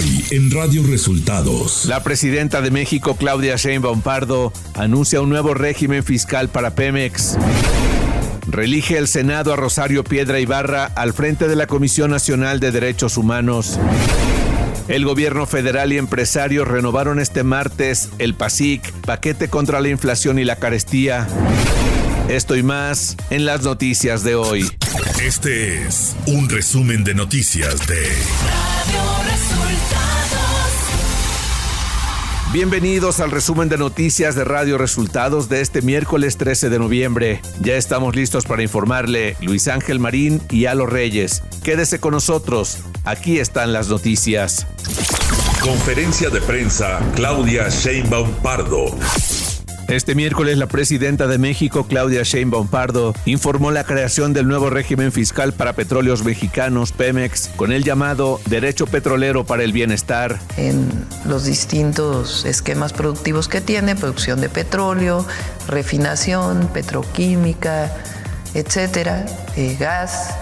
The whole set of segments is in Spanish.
Hoy en Radio Resultados. La presidenta de México, Claudia Sheinbaum Pardo, anuncia un nuevo régimen fiscal para Pemex. Reelige el Senado a Rosario Piedra Ibarra al frente de la Comisión Nacional de Derechos Humanos. El gobierno federal y empresarios renovaron este martes el PASIC, paquete contra la inflación y la carestía. Esto y más en las noticias de hoy. Este es un resumen de noticias de Radio Resultados. Bienvenidos al resumen de noticias de Radio Resultados de este miércoles 13 de noviembre. Ya estamos listos para informarle Luis Ángel Marín y Alo Reyes. Quédese con nosotros, aquí están las noticias. Conferencia de prensa, Claudia Sheinbaum Pardo. Este miércoles, la presidenta de México, Claudia Sheinbaum Pardo, informó la creación del nuevo régimen fiscal para petróleos mexicanos, Pemex, con el llamado Derecho Petrolero para el Bienestar. En los distintos esquemas productivos que tiene, producción de petróleo, refinación, petroquímica, etcétera, gas.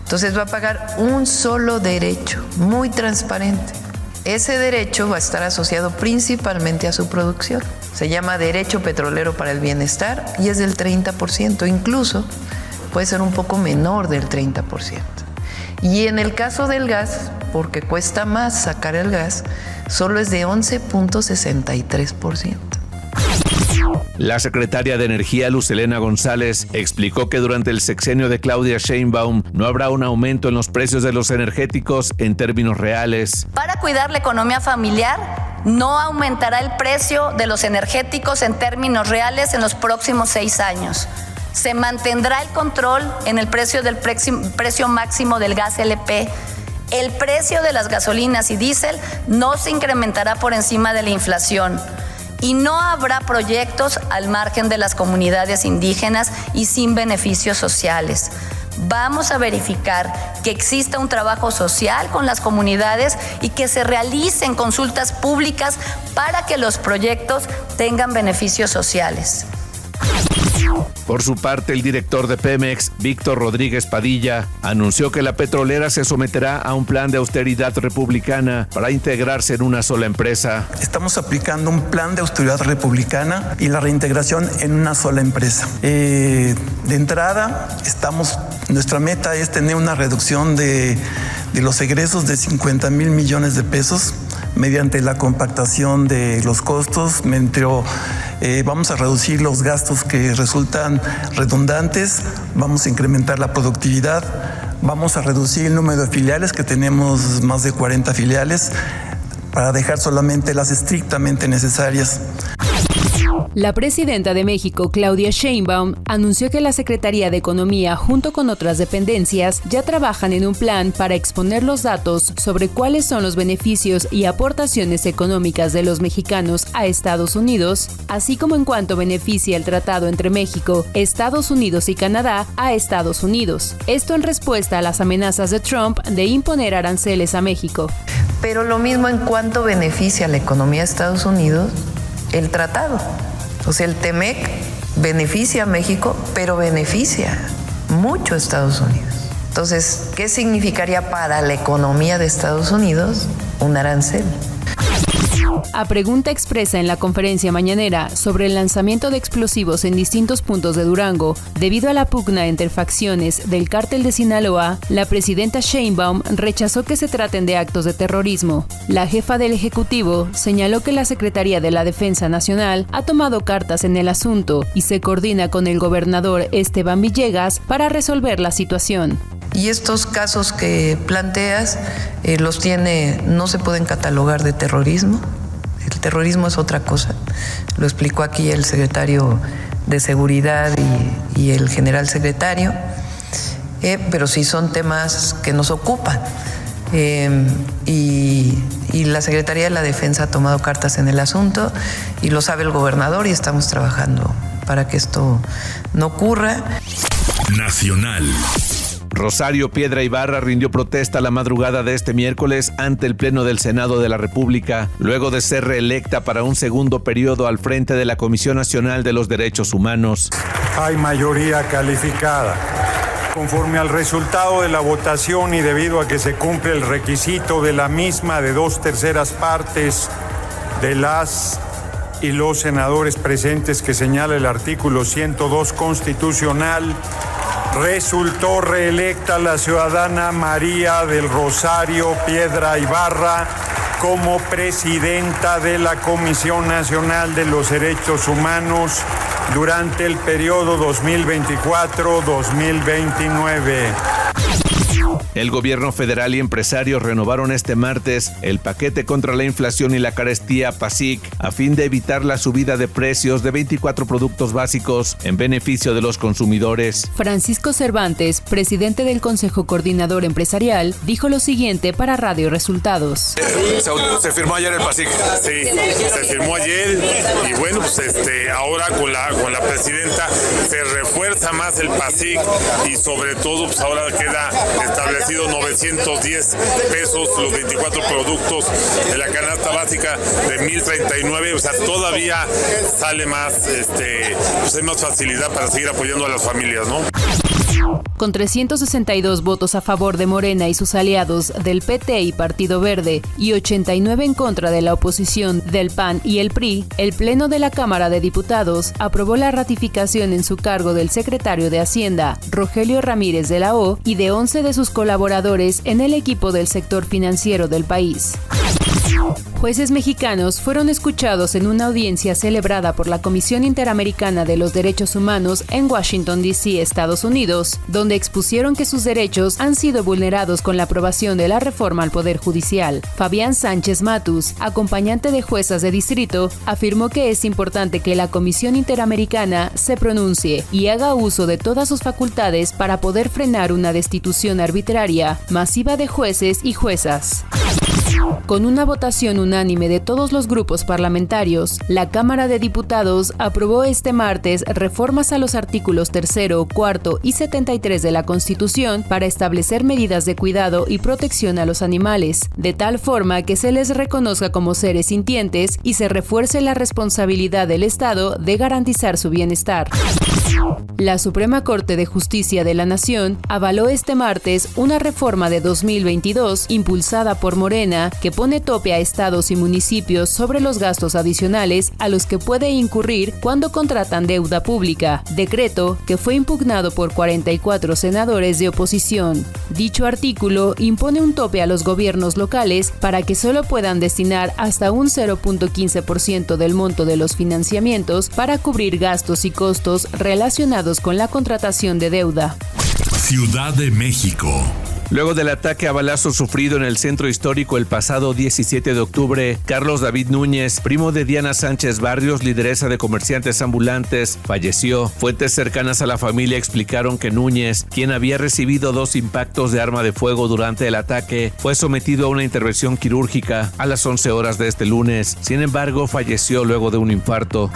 Entonces va a pagar un solo derecho, muy transparente. Ese derecho va a estar asociado principalmente a su producción. Se llama Derecho Petrolero para el Bienestar y es del 30%, incluso puede ser un poco menor del 30%. Y en el caso del gas, porque cuesta más sacar el gas, solo es de 11.63%. La secretaria de Energía, Luz Helena González, explicó que durante el sexenio de Claudia Sheinbaum no habrá un aumento en los precios de los energéticos en términos reales. Para cuidar la economía familiar, no aumentará el precio de los energéticos en términos reales en los próximos 6 años. Se mantendrá el control en el precio máximo del gas LP. El precio de las gasolinas y diésel no se incrementará por encima de la inflación. Y no habrá proyectos al margen de las comunidades indígenas y sin beneficios sociales. Vamos a verificar que exista un trabajo social con las comunidades y que se realicen consultas públicas para que los proyectos tengan beneficios sociales. Por su parte, el director de Pemex, Víctor Rodríguez Padilla, anunció que la petrolera se someterá a un plan de austeridad republicana para integrarse en una sola empresa. Estamos aplicando un plan de austeridad republicana y la reintegración en una sola empresa. De entrada, nuestra meta es tener una reducción de los egresos de 50 mil millones de pesos mediante la compactación de los costos, vamos a reducir los gastos que resultan redundantes, vamos a incrementar la productividad, vamos a reducir el número de filiales, que tenemos más de 40 filiales, para dejar solamente las estrictamente necesarias. La presidenta de México, Claudia Sheinbaum, anunció que la Secretaría de Economía, junto con otras dependencias, ya trabajan en un plan para exponer los datos sobre cuáles son los beneficios y aportaciones económicas de los mexicanos a Estados Unidos, así como en cuánto beneficia el tratado entre México, Estados Unidos y Canadá a Estados Unidos. Esto en respuesta a las amenazas de Trump de imponer aranceles a México. Pero lo mismo en cuánto beneficia a la economía de Estados Unidos el tratado. O sea, el TEMEC beneficia a México, pero beneficia mucho a Estados Unidos. Entonces, ¿qué significaría para la economía de Estados Unidos un arancel? A pregunta expresa en la conferencia mañanera sobre el lanzamiento de explosivos en distintos puntos de Durango debido a la pugna entre facciones del cártel de Sinaloa, la presidenta Sheinbaum rechazó que se traten de actos de terrorismo. La jefa del Ejecutivo señaló que la Secretaría de la Defensa Nacional ha tomado cartas en el asunto y se coordina con el gobernador Esteban Villegas para resolver la situación. Y estos casos que planteas no se pueden catalogar de terrorismo. El terrorismo es otra cosa. Lo explicó aquí el secretario de Seguridad y el general secretario, pero sí son temas que nos ocupan. Y la Secretaría de la Defensa ha tomado cartas en el asunto y lo sabe el gobernador y estamos trabajando para que esto no ocurra. Nacional. Rosario Piedra Ibarra rindió protesta la madrugada de este miércoles ante el Pleno del Senado de la República, luego de ser reelecta para un segundo periodo al frente de la Comisión Nacional de los Derechos Humanos. Hay mayoría calificada. Conforme al resultado de la votación y debido a que se cumple el requisito de la misma de 2/3 partes de las y los senadores presentes que señala el artículo 102 constitucional, resultó reelecta la ciudadana María del Rosario Piedra Ibarra como presidenta de la Comisión Nacional de los Derechos Humanos durante el periodo 2024-2029. El gobierno federal y empresarios renovaron este martes el paquete contra la inflación y la carestía PASIC a fin de evitar la subida de precios de 24 productos básicos en beneficio de los consumidores. Francisco Cervantes, presidente del Consejo Coordinador Empresarial, dijo lo siguiente para Radio Resultados. Se firmó ayer el PASIC. Sí, se firmó ayer y bueno, pues ahora con la presidenta se refuerza más el PASIC y sobre todo pues ahora queda establecido 910 pesos los 24 productos de la canasta básica de 1,039, o sea, todavía sale más, pues hay más facilidad para seguir apoyando a las familias, ¿no? Con 362 votos a favor de Morena y sus aliados del PT y Partido Verde y 89 en contra de la oposición del PAN y el PRI, el Pleno de la Cámara de Diputados aprobó la ratificación en su cargo del secretario de Hacienda, Rogelio Ramírez de la O, y de 11 de sus colaboradores en el equipo del sector financiero del país. Jueces mexicanos fueron escuchados en una audiencia celebrada por la Comisión Interamericana de los Derechos Humanos en Washington, D.C., Estados Unidos, donde expusieron que sus derechos han sido vulnerados con la aprobación de la reforma al Poder Judicial. Fabián Sánchez Matus, acompañante de juezas de distrito, afirmó que es importante que la Comisión Interamericana se pronuncie y haga uso de todas sus facultades para poder frenar una destitución arbitraria, masiva de jueces y juezas. Con una votación unánime de todos los grupos parlamentarios, la Cámara de Diputados aprobó este martes reformas a los artículos 3, 4 y 73 de la Constitución para establecer medidas de cuidado y protección a los animales, de tal forma que se les reconozca como seres sintientes y se refuerce la responsabilidad del Estado de garantizar su bienestar. La Suprema Corte de Justicia de la Nación avaló este martes una reforma de 2022 impulsada por Morena que pone tope a estados y municipios sobre los gastos adicionales a los que puede incurrir cuando contratan deuda pública, decreto que fue impugnado por 44 senadores de oposición. Dicho artículo impone un tope a los gobiernos locales para que solo puedan destinar hasta un 0.15% del monto de los financiamientos para cubrir gastos y costos relacionados con la contratación de deuda. Ciudad de México. Luego del ataque a balazos sufrido en el centro histórico el pasado 17 de octubre, Carlos David Núñez, primo de Diana Sánchez Barrios, lideresa de comerciantes ambulantes, falleció. Fuentes cercanas a la familia explicaron que Núñez, quien había recibido 2 impactos de arma de fuego durante el ataque, fue sometido a una intervención quirúrgica a las 11 horas de este lunes. Sin embargo, falleció luego de un infarto.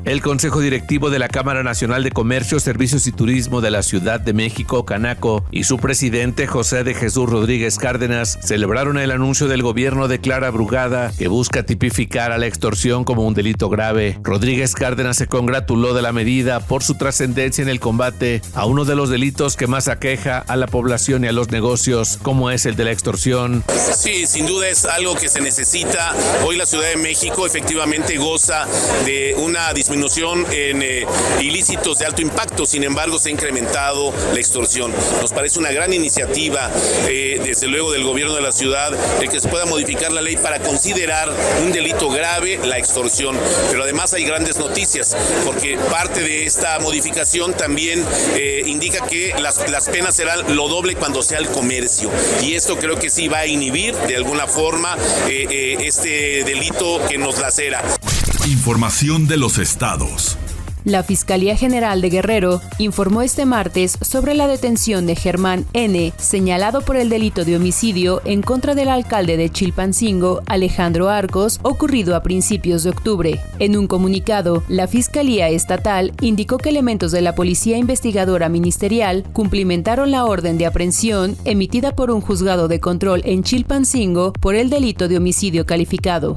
El Consejo Directivo de la Cámara Nacional de Comercio, Servicios y Turismo de la Ciudad de México, Canaco, y su presidente José de Jesús Rodríguez Cárdenas celebraron el anuncio del gobierno de Clara Brugada que busca tipificar a la extorsión como un delito grave. Rodríguez Cárdenas se congratuló de la medida por su trascendencia en el combate a uno de los delitos que más aqueja a la población y a los negocios, como es el de la extorsión. Sí, sin duda es algo que se necesita. Hoy la Ciudad de México efectivamente goza de una disminución en ilícitos de alto impacto, sin embargo se ha incrementado la extorsión. Nos parece una gran iniciativa, desde luego del gobierno de la ciudad, de que se pueda modificar la ley para considerar un delito grave la extorsión. Pero además hay grandes noticias, porque parte de esta modificación también indica que las penas serán lo doble cuando sea el comercio. Y esto creo que sí va a inhibir de alguna forma este delito que nos lacera. Información de los estados. La Fiscalía General de Guerrero informó este martes sobre la detención de Germán N., señalado por el delito de homicidio en contra del alcalde de Chilpancingo, Alejandro Arcos, ocurrido a principios de octubre. En un comunicado, la Fiscalía Estatal indicó que elementos de la Policía Investigadora Ministerial cumplimentaron la orden de aprehensión emitida por un juzgado de control en Chilpancingo por el delito de homicidio calificado.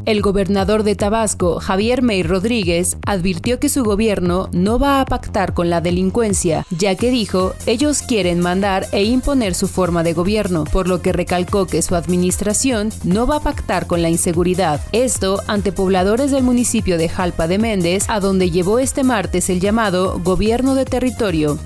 El gobernador de Tabasco, Javier May Rodríguez, advirtió que su gobierno no va a pactar con la delincuencia, ya que dijo, ellos quieren mandar e imponer su forma de gobierno, por lo que recalcó que su administración no va a pactar con la inseguridad. Esto ante pobladores del municipio de Jalpa de Méndez, a donde llevó este martes el llamado Gobierno de Territorio.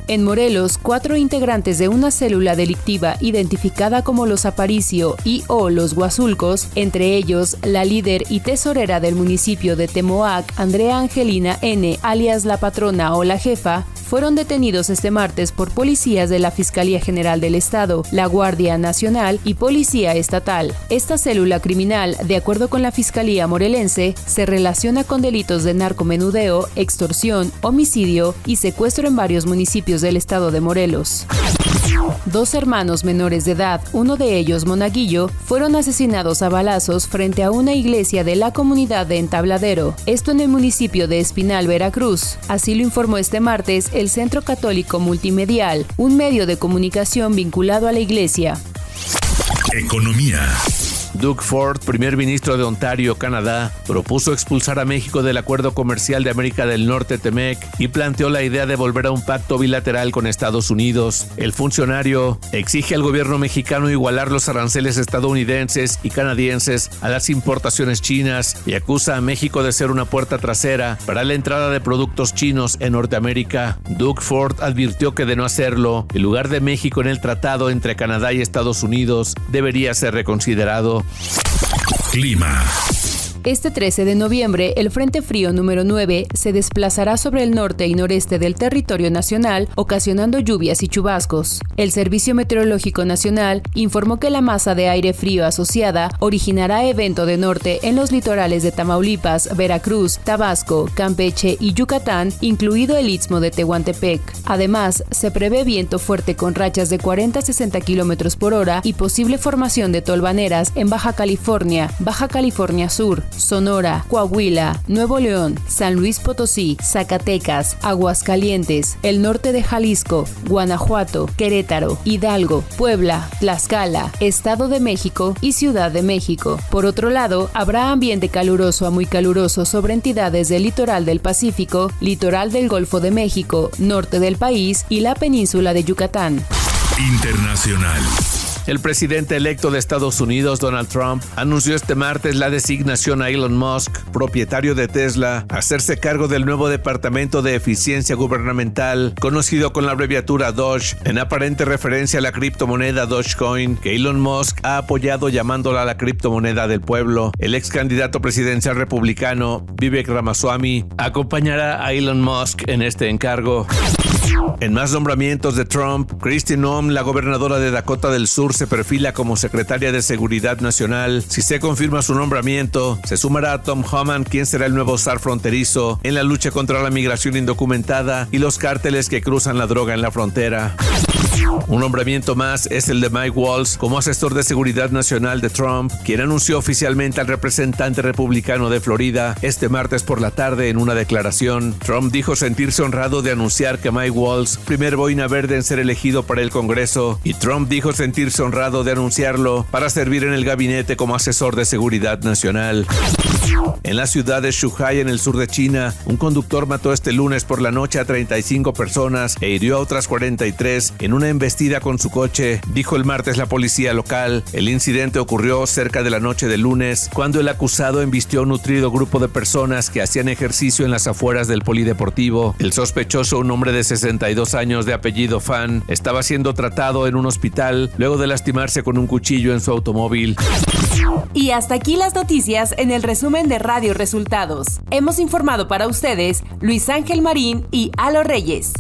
En Morelos, 4 integrantes de una célula delictiva identificada como los Aparicio y o los Huazulcos, entre ellos la líder y tesorera del municipio de Temoac, Andrea Angelina N., alias la patrona o la jefa, fueron detenidos este martes por policías de la Fiscalía General del Estado, la Guardia Nacional y Policía Estatal. Esta célula criminal, de acuerdo con la Fiscalía morelense, se relaciona con delitos de narcomenudeo, extorsión, homicidio y secuestro en varios municipios del estado de Morelos. 2 hermanos menores de edad, uno de ellos monaguillo, fueron asesinados a balazos frente a una iglesia de la comunidad de Entabladero, esto en el municipio de Espinal, Veracruz. Así lo informó este martes el Centro Católico Multimedial, un medio de comunicación vinculado a la iglesia. Economía. Doug Ford, primer ministro de Ontario, Canadá, propuso expulsar a México del Acuerdo Comercial de América del Norte, TEMEC, y planteó la idea de volver a un pacto bilateral con Estados Unidos. El funcionario exige al gobierno mexicano igualar los aranceles estadounidenses y canadienses a las importaciones chinas y acusa a México de ser una puerta trasera para la entrada de productos chinos en Norteamérica. Doug Ford advirtió que de no hacerlo, el lugar de México en el tratado entre Canadá y Estados Unidos debería ser reconsiderado. Clima. Este 13 de noviembre, el Frente Frío número 9 se desplazará sobre el norte y noreste del territorio nacional, ocasionando lluvias y chubascos. El Servicio Meteorológico Nacional informó que la masa de aire frío asociada originará evento de norte en los litorales de Tamaulipas, Veracruz, Tabasco, Campeche y Yucatán, incluido el Istmo de Tehuantepec. Además, se prevé viento fuerte con rachas de 40 a 60 km por hora y posible formación de tolvaneras en Baja California Sur, Sonora, Coahuila, Nuevo León, San Luis Potosí, Zacatecas, Aguascalientes, el norte de Jalisco, Guanajuato, Querétaro, Hidalgo, Puebla, Tlaxcala, Estado de México y Ciudad de México. Por otro lado, habrá ambiente caluroso a muy caluroso sobre entidades del litoral del Pacífico, litoral del Golfo de México, norte del país y la península de Yucatán. Internacional. El presidente electo de Estados Unidos, Donald Trump, anunció este martes la designación a Elon Musk, propietario de Tesla, a hacerse cargo del nuevo Departamento de Eficiencia Gubernamental, conocido con la abreviatura DOGE, en aparente referencia a la criptomoneda Dogecoin, que Elon Musk ha apoyado llamándola la criptomoneda del pueblo. El ex candidato presidencial republicano, Vivek Ramaswamy, acompañará a Elon Musk en este encargo. En más nombramientos de Trump, Kristi Noem, la gobernadora de Dakota del Sur, se perfila como secretaria de Seguridad Nacional. Si se confirma su nombramiento, se sumará a Tom Homan, quien será el nuevo zar fronterizo en la lucha contra la migración indocumentada y los cárteles que cruzan la droga en la frontera. Un nombramiento más es el de Mike Waltz como asesor de seguridad nacional de Trump, quien anunció oficialmente al representante republicano de Florida este martes por la tarde en una declaración. Trump dijo sentirse honrado de anunciar que Mike Waltz, primer boina verde en ser elegido para el Congreso, y Trump dijo sentirse honrado de anunciarlo para servir en el gabinete como asesor de seguridad nacional. En la ciudad de Zhuhai, en el sur de China, un conductor mató este lunes por la noche a 35 personas e hirió a otras 43 en una embestida con su coche, dijo el martes la policía local. El incidente ocurrió cerca de la noche del lunes, cuando el acusado embistió a un nutrido grupo de personas que hacían ejercicio en las afueras del polideportivo. El sospechoso, un hombre de 62 años de apellido Fan, estaba siendo tratado en un hospital luego de lastimarse con un cuchillo en su automóvil. Y hasta aquí las noticias en el resumen de Radio Resultados. Hemos informado para ustedes Luis Ángel Marín y Alo Reyes.